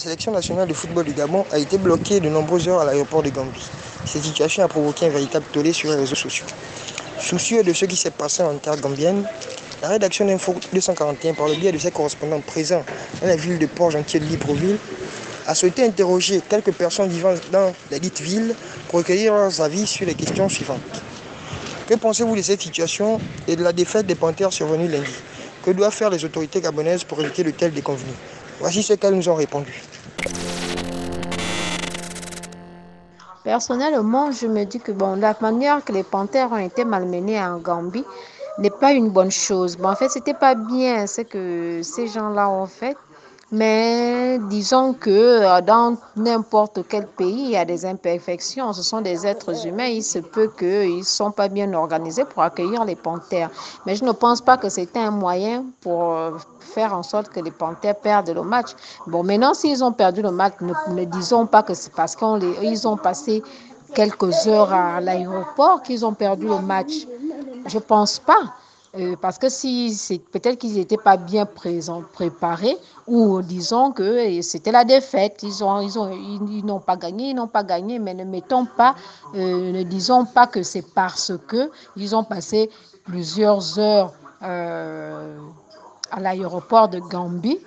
sélection nationale de football du Gabon a été bloquée de nombreuses heures à l'aéroport de Gambie. Cette situation a provoqué un véritable tollé sur les réseaux sociaux. Soucieux de ce qui s'est passé en terre gambienne, la rédaction d'Info 241, par le biais de ses correspondants présents dans la ville de Port-Gentil de Libreville, a souhaité interroger quelques personnes vivant dans la dite ville pour recueillir leurs avis sur les questions suivantes. Que pensez-vous de cette situation et de la défaite des Panthères survenue lundi? Que doivent faire les autorités gabonaises pour éviter de tels déconvenus? Voici ce qu'elles nous ont répondu. Personnellement, je me dis que la manière que les Panthères ont été malmenés en Gambie n'est pas une bonne chose. En fait, c'était pas bien ce que ces gens-là ont fait. Mais disons que dans n'importe quel pays, il y a des imperfections. Ce sont des êtres humains. Il se peut qu'ils ne sont pas bien organisés pour accueillir les panthères. Mais je ne pense pas que c'était un moyen pour faire en sorte que les panthères perdent le match. Maintenant, s'ils ont perdu le match, ne disons pas que c'est parce qu'ils ont passé quelques heures à l'aéroport qu'ils ont perdu le match. Je ne pense pas. Parce que si c'est peut-être qu'ils n'étaient pas bien préparés, ou disons que c'était la défaite, ils n'ont pas gagné, mais ne disons pas que c'est parce que ils ont passé plusieurs heures à l'aéroport de Gambie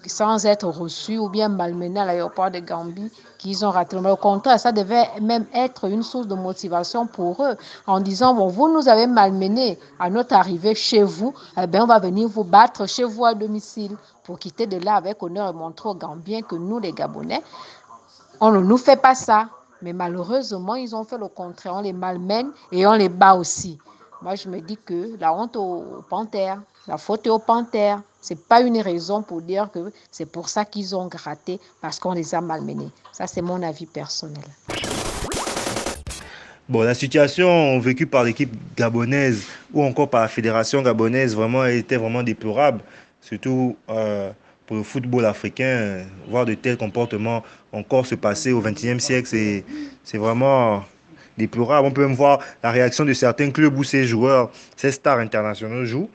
sans être reçus ou bien malmenés à l'aéroport de Gambie qu'ils ont raté. Mais au contraire, ça devait même être une source de motivation pour eux en disant, vous nous avez malmenés à notre arrivée chez vous, on va venir vous battre chez vous à domicile pour quitter de là avec honneur et montrer aux Gambiens que nous, les Gabonais, on ne nous fait pas ça. Mais malheureusement, ils ont fait le contraire. On les malmène et on les bat aussi. Moi, je me dis que la honte aux Panthères, la faute est aux Panthères. Ce n'est pas une raison pour dire que c'est pour ça qu'ils ont gratté, parce qu'on les a malmenés. Ça, c'est mon avis personnel. La situation vécue par l'équipe gabonaise ou encore par la fédération gabonaise était vraiment déplorable, surtout pour le football africain. Voir de tels comportements encore se passer au XXIe siècle, c'est vraiment déplorable. On peut même voir la réaction de certains clubs où ces joueurs, ces stars internationaux jouent.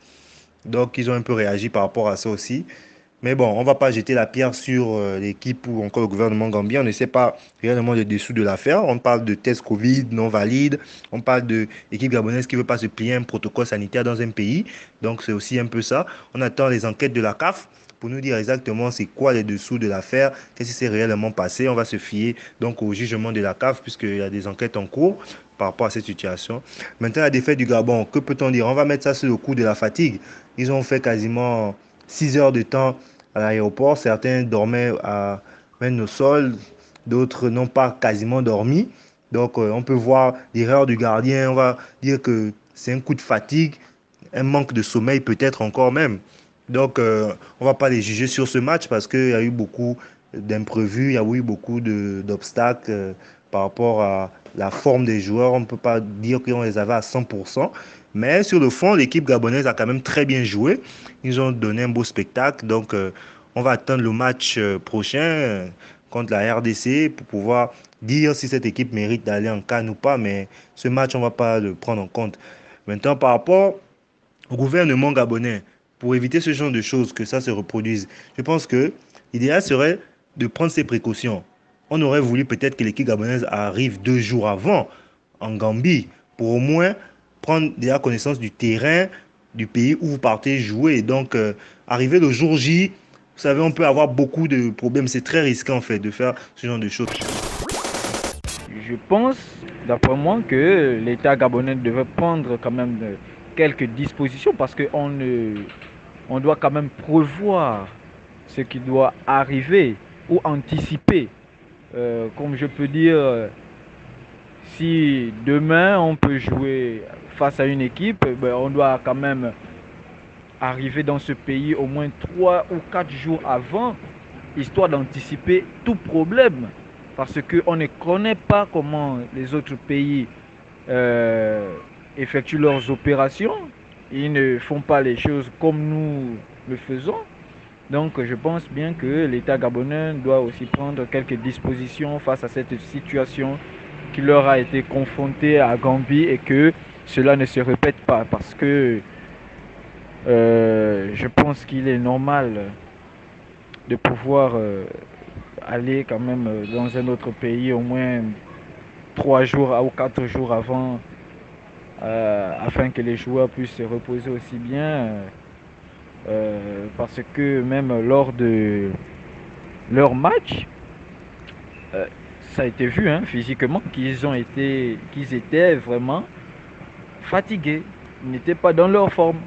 Donc, ils ont un peu réagi par rapport à ça aussi. Mais on ne va pas jeter la pierre sur l'équipe ou encore le gouvernement gambien. On ne sait pas réellement le dessous de l'affaire. On parle de tests Covid non valides. On parle de l'équipe gabonaise qui ne veut pas se plier à un protocole sanitaire dans un pays. Donc, c'est aussi un peu ça. On attend les enquêtes de la CAF pour nous dire exactement c'est quoi les dessous de l'affaire, qu'est-ce qui s'est réellement passé. On va se fier donc au jugement de la CAF puisqu'il y a des enquêtes en cours par rapport à cette situation. Maintenant, la défaite du Gabon, que peut-on dire? On va mettre ça sur le coup de la fatigue. Ils ont fait quasiment 6 heures de temps à l'aéroport. Certains dormaient même au sol, d'autres n'ont pas quasiment dormi. Donc, on peut voir l'erreur du gardien. On va dire que c'est un coup de fatigue, un manque de sommeil peut-être encore même. Donc, on ne va pas les juger sur ce match parce qu'il y a eu beaucoup d'imprévus, il y a eu beaucoup d'obstacles par rapport à la forme des joueurs. On ne peut pas dire qu'on les avait à 100%. Mais sur le fond, l'équipe gabonaise a quand même très bien joué. Ils ont donné un beau spectacle. Donc, on va attendre le match prochain contre la RDC pour pouvoir dire si cette équipe mérite d'aller en CAN ou pas. Mais ce match, on ne va pas le prendre en compte. Maintenant, par rapport au gouvernement gabonais, pour éviter ce genre de choses, que ça se reproduise, je pense que l'idéal serait de prendre ses précautions. On aurait voulu peut-être que l'équipe gabonaise arrive 2 jours avant en Gambie pour au moins prendre déjà connaissance du terrain, du pays où vous partez jouer. Donc, arriver le jour J, vous savez, on peut avoir beaucoup de problèmes. C'est très risqué en fait de faire ce genre de choses. Je pense, d'après moi, que l'État gabonais devait prendre quand même quelques dispositions parce on doit quand même prévoir ce qui doit arriver ou anticiper. Comme je peux dire, si demain on peut jouer face à une équipe, on doit quand même arriver dans ce pays au moins 3 ou 4 jours avant, histoire d'anticiper tout problème. Parce qu'on ne connaît pas comment les autres pays effectuent leurs opérations. Ils ne font pas les choses comme nous le faisons. Donc je pense bien que l'État gabonais doit aussi prendre quelques dispositions face à cette situation qui leur a été confrontée à Gambie et que cela ne se répète pas parce que je pense qu'il est normal de pouvoir aller quand même dans un autre pays au moins 3 jours ou 4 jours avant, afin que les joueurs puissent se reposer aussi bien. Parce que même lors de leur match, ça a été vu physiquement qu'ils étaient vraiment fatigués, ils n'étaient pas dans leur forme.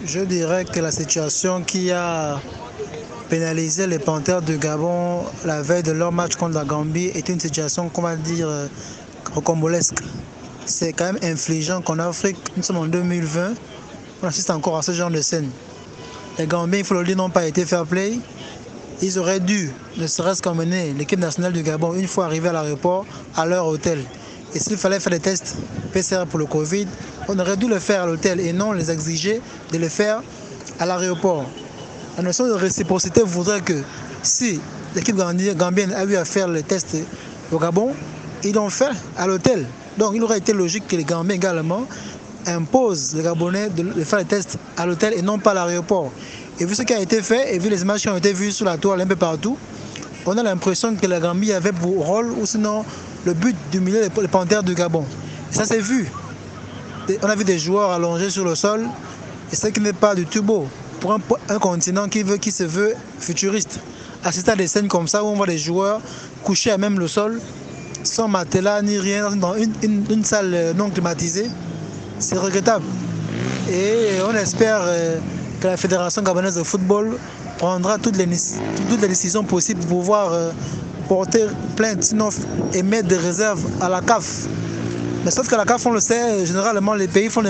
Je dirais que la situation qui a pénalisé les Panthères de Gabon la veille de leur match contre la Gambie est une situation, comment dire, rocambolesque. C'est quand même infligeant qu'en Afrique, nous sommes en 2020, on assiste encore à ce genre de scène. Les Gambiens, il faut le dire, n'ont pas été fair play. Ils auraient dû, ne serait-ce qu'emmener l'équipe nationale du Gabon une fois arrivée à l'aéroport à leur hôtel. Et s'il fallait faire des tests PCR pour le Covid, on aurait dû le faire à l'hôtel et non les exiger de le faire à l'aéroport. La notion de réciprocité voudrait que si l'équipe gambienne a eu à faire les tests au Gabon, ils l'ont fait à l'hôtel. Donc il aurait été logique que les Gambiens également imposent les Gabonais de faire les tests à l'hôtel et non pas à l'aéroport. Et vu ce qui a été fait, et vu les images qui ont été vues sur la toile un peu partout, on a l'impression que la Gambie avait pour rôle, ou sinon le but d'humilier les Panthères du Gabon. Et ça s'est vu. On a vu des joueurs allongés sur le sol, et ce qui n'est pas du tout beau pour un continent qui se veut futuriste. Assister à des scènes comme ça où on voit des joueurs couchés à même le sol, sans matelas ni rien, dans une salle non climatisée, c'est regrettable. Et on espère que la Fédération gabonaise de football prendra toutes les décisions possibles pour pouvoir porter plainte, sinon émettre des réserves à la CAF. Mais sauf que la CAF, on le sait, généralement les pays font des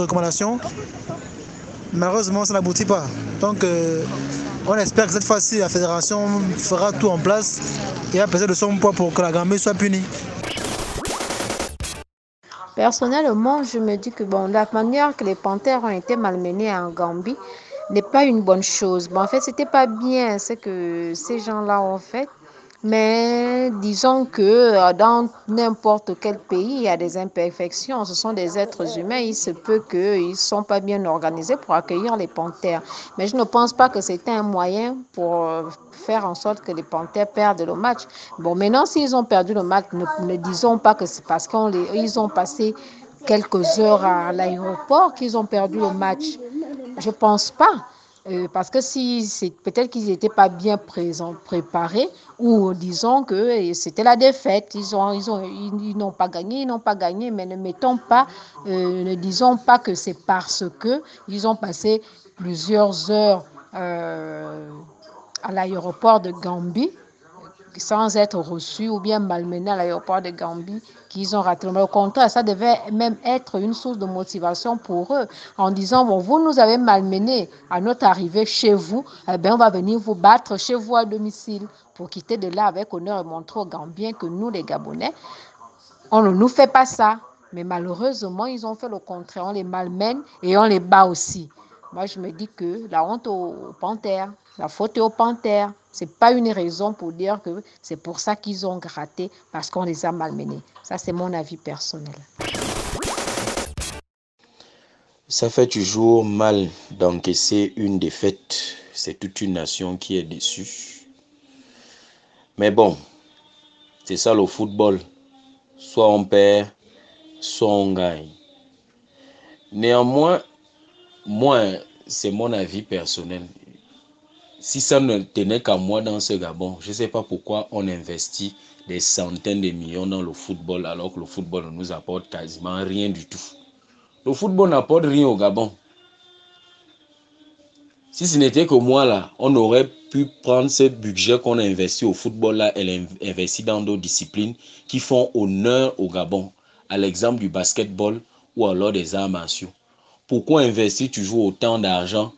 recommandations. Malheureusement, ça n'aboutit pas. Donc, on espère que cette fois-ci, la Fédération fera tout en place et va peser de son poids pour que la Gambie soit punie. Personnellement, je me dis que la manière que les Panthères ont été malmenés en Gambie n'est pas une bonne chose. En fait, c'était pas bien ce que ces gens-là ont fait. Mais disons que dans n'importe quel pays, il y a des imperfections. Ce sont des êtres humains. Il se peut qu'ils ne sont pas bien organisés pour accueillir les panthères. Mais je ne pense pas que c'était un moyen pour faire en sorte que les panthères perdent le match. Bon, maintenant, s'ils ont perdu le match, ne disons pas que c'est parce qu'ils ont passé quelques heures à l'aéroport qu'ils ont perdu le match. Je ne pense pas. Parce que si c'est peut-être qu'ils n'étaient pas bien préparés, ou disons que c'était la défaite, ils n'ont pas gagné, mais ne disons pas que c'est parce que ils ont passé plusieurs heures à l'aéroport de Gambie sans être reçus ou bien malmenés à l'aéroport de Gambie qu'ils ont raté. Mais au contraire, ça devait même être une source de motivation pour eux en disant, vous nous avez malmenés à notre arrivée chez vous, on va venir vous battre chez vous à domicile pour quitter de là avec honneur et montrer aux Gambiens que nous, les Gabonais, on ne nous fait pas ça. Mais malheureusement, ils ont fait le contraire. On les malmène et on les bat aussi. Moi, je me dis que la honte aux Panthères, la faute est aux Panthères. Ce n'est pas une raison pour dire que c'est pour ça qu'ils ont gratté, parce qu'on les a malmenés. Ça, c'est mon avis personnel. Ça fait toujours mal d'encaisser une défaite c'est toute une nation qui est déçue. Mais bon, c'est ça le football. Soit on perd, soit on gagne. Néanmoins, moi, c'est mon avis personnel. Si ça ne tenait qu'à moi dans ce Gabon, je ne sais pas pourquoi on investit des centaines de millions dans le football alors que le football ne nous apporte quasiment rien du tout. Le football n'apporte rien au Gabon. Si ce n'était que moi là, on aurait pu prendre ce budget qu'on a investi au football là et l'investir dans d'autres disciplines qui font honneur au Gabon, à l'exemple du basketball ou alors des arts martiaux. Pourquoi investir toujours autant d'argent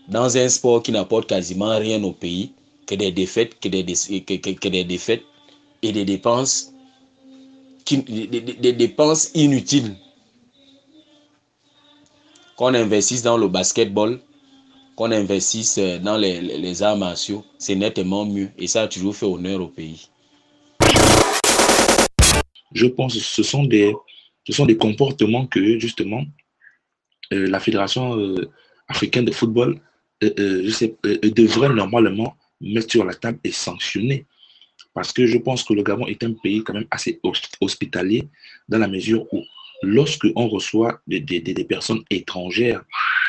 dans un sport qui n'apporte quasiment rien au pays que des défaites, que des défaites et des dépenses, des dépenses inutiles? Qu'on investisse dans le basketball, qu'on investisse dans les arts martiaux, c'est nettement mieux et ça a toujours fait honneur au pays. Je pense que ce sont des comportements que justement la Fédération africaine de football devrait normalement mettre sur la table et sanctionner. Parce que je pense que le Gabon est un pays quand même assez hospitalier dans la mesure où lorsque on reçoit des personnes étrangères,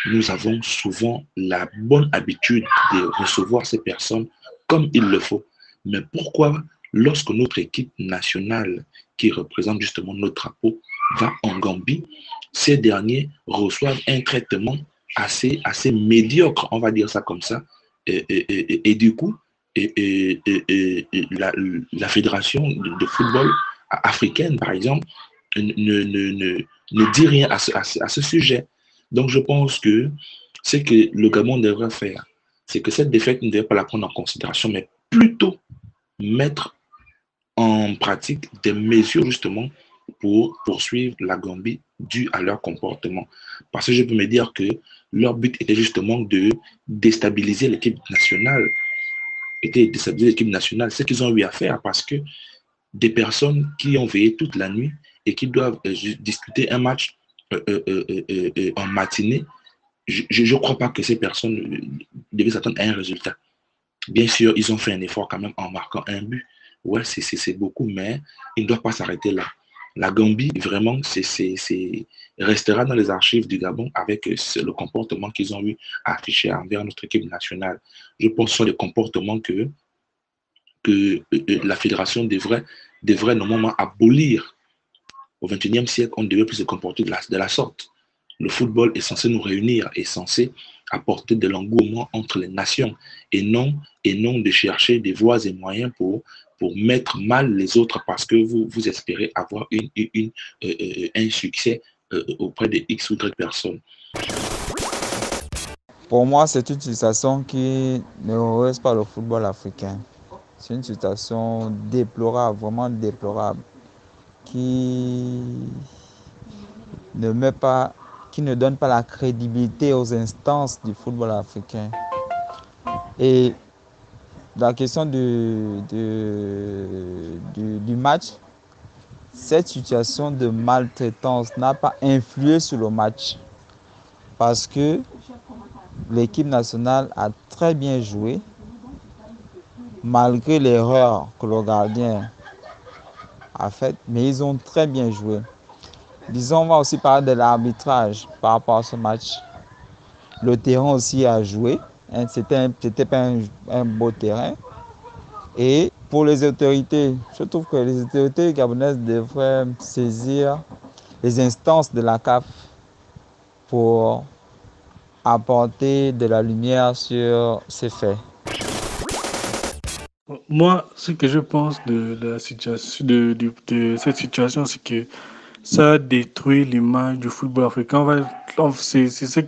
nous avons souvent la bonne habitude de recevoir ces personnes comme il le faut. Mais pourquoi, lorsque notre équipe nationale qui représente justement notre drapeau va en Gambie, ces derniers reçoivent un traitement assez médiocre, on va dire ça comme ça, et du coup, la fédération de football africaine, par exemple, ne dit rien à ce sujet. Donc, je pense que ce que le Gabon devrait faire, c'est que cette défaite ne devrait pas la prendre en considération, mais plutôt mettre en pratique des mesures justement pour poursuivre la Gambie dû à leur comportement. Parce que je peux me dire que leur but était justement de déstabiliser l'équipe nationale. Ce qu'ils ont eu à faire parce que des personnes qui ont veillé toute la nuit et qui doivent discuter un match en matinée, je ne crois pas que ces personnes devaient s'attendre à un résultat. Bien sûr, ils ont fait un effort quand même en marquant un but. Ouais, c'est beaucoup, mais ils ne doivent pas s'arrêter là. La Gambie, vraiment, restera dans les archives du Gabon avec le comportement qu'ils ont eu à afficher envers notre équipe nationale. Je pense que ce sont des comportements que la fédération devrait normalement abolir. Au XXIe siècle, on ne devait plus se comporter de la sorte. Le football est censé nous réunir, est censé apporter de l'engouement entre les nations et non de chercher des voies et moyens pour mettre mal les autres parce que vous espérez avoir un succès auprès de X ou Y personnes. Pour moi, c'est une situation qui ne reste pas le football africain. C'est une situation déplorable, vraiment déplorable, qui ne donne pas la crédibilité aux instances du football africain. Et la question du match, cette situation de maltraitance n'a pas influé sur le match parce que l'équipe nationale a très bien joué malgré l'erreur que le gardien a faite, mais ils ont très bien joué. Disons, on va aussi parler de l'arbitrage par rapport à ce match. Le terrain aussi a joué. C'était pas un beau terrain. Et pour les autorités, je trouve que les autorités gabonaises devraient saisir les instances de la CAF pour apporter de la lumière sur ces faits. Moi, ce que je pense de la situation, de cette situation, c'est que ça détruit l'image du football africain. C'est ce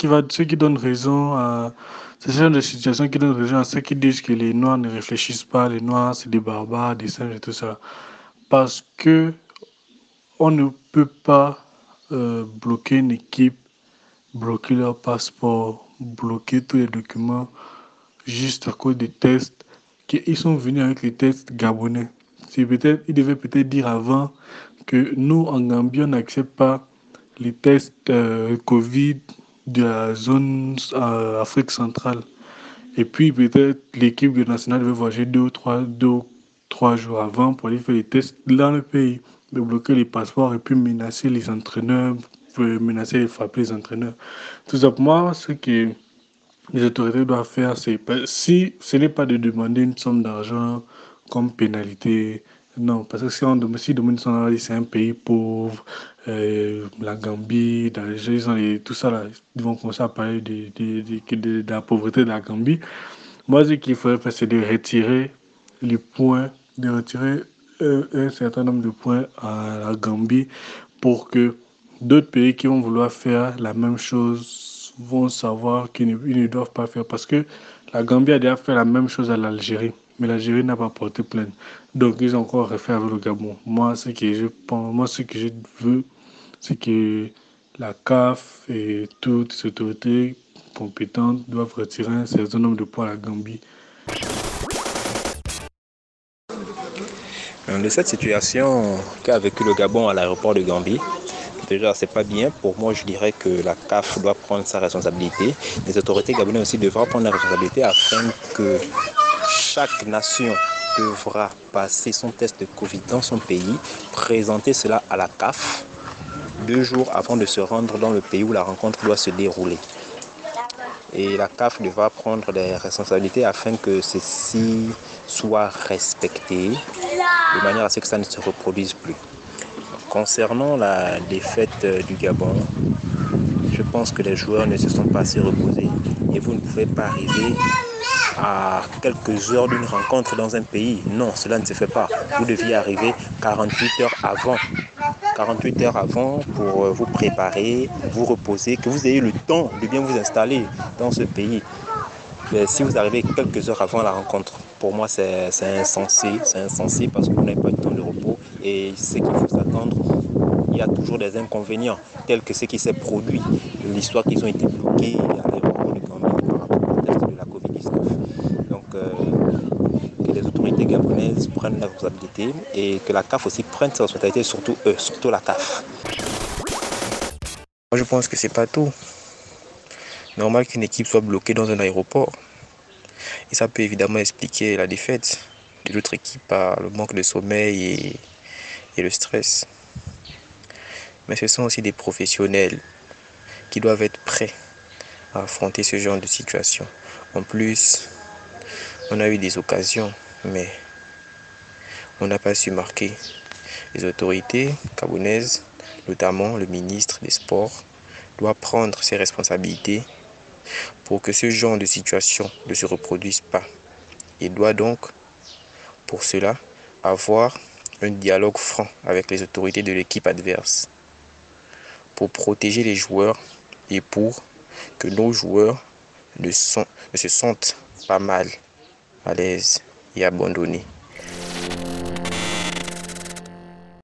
qui donne raison à c'est ce genre de situation qui donne raison à ceux qui disent que les Noirs ne réfléchissent pas, les Noirs c'est des barbares, des singes et tout ça. Parce que on ne peut pas bloquer une équipe, bloquer leur passeport, bloquer tous les documents juste à cause des tests. Ils sont venus avec les tests gabonais. Ils devaient peut-être dire avant que nous, en Gambie, on n'accepte pas les tests Covid de la zone Afrique centrale. Et puis peut-être l'équipe nationale devait voyager 2 ou 3 jours avant pour aller faire les tests dans le pays, de bloquer les passeports et puis menacer les entraîneurs, menacer et frapper les entraîneurs. Tout ça pour moi, ce que les autorités doivent faire, si ce n'est pas de demander une somme d'argent comme pénalité, non, parce que si on demande une somme d'argent, c'est un pays pauvre, la Gambie, tout ça là, ils vont commencer à parler de la pauvreté de la Gambie. Moi, ce qu'il faudrait faire, c'est de retirer les points, de retirer un certain nombre de points à la Gambie pour que d'autres pays qui vont vouloir faire la même chose vont savoir qu'ils ne doivent pas faire. Parce que la Gambie a déjà fait la même chose à l'Algérie, mais l'Algérie n'a pas porté plainte. Donc, ils ont encore refait avec le Gabon. Moi, ce que je veux, c'est que la CAF et toutes les autorités compétentes doivent retirer un certain nombre de points à la Gambie. De cette situation qu'a vécu le Gabon à l'aéroport de Gambie, déjà c'est pas bien. Pour moi, je dirais que la CAF doit prendre sa responsabilité. Les autorités gabonaises aussi devront prendre la responsabilité afin que chaque nation devra passer son test de Covid dans son pays, présenter cela à la CAF 2 jours avant de se rendre dans le pays où la rencontre doit se dérouler. Et la CAF devra prendre des responsabilités afin que ceci soit respecté de manière à ce que ça ne se reproduise plus. Concernant la défaite du Gabon, je pense que les joueurs ne se sont pas assez reposés et vous ne pouvez pas arriver à quelques heures d'une rencontre dans un pays. Non, cela ne se fait pas. Vous deviez arriver 48 heures avant. 48 heures avant pour vous préparer, vous reposer, que vous ayez le temps de bien vous installer dans ce pays. Mais si vous arrivez quelques heures avant la rencontre, pour moi c'est insensé parce que vous n'avez pas eu de temps de repos et ce qu'il faut s'attendre, il y a toujours des inconvénients tels que ce qui s'est produit, l'histoire qu'ils ont été bloqués à l'aéroport de Gambie par rapport au test de la Covid-19. Donc que les autorités gabonaises prennent la responsabilité et que la CAF aussi prenne sa responsabilité, surtout eux, surtout la CAF. Moi je pense que c'est pas tout. Normal qu'une équipe soit bloquée dans un aéroport. Et ça peut évidemment expliquer la défaite de l'autre équipe par le manque de sommeil et le stress. Mais ce sont aussi des professionnels qui doivent être prêts à affronter ce genre de situation. En plus, on a eu des occasions, mais on n'a pas su marquer. Les autorités gabonaises, notamment le ministre des Sports, doit prendre ses responsabilités pour que ce genre de situation ne se reproduise pas. Il doit donc, pour cela, avoir un dialogue franc avec les autorités de l'équipe adverse pour protéger les joueurs et pour que nos joueurs ne se sentent pas mal à l'aise et abandonnés.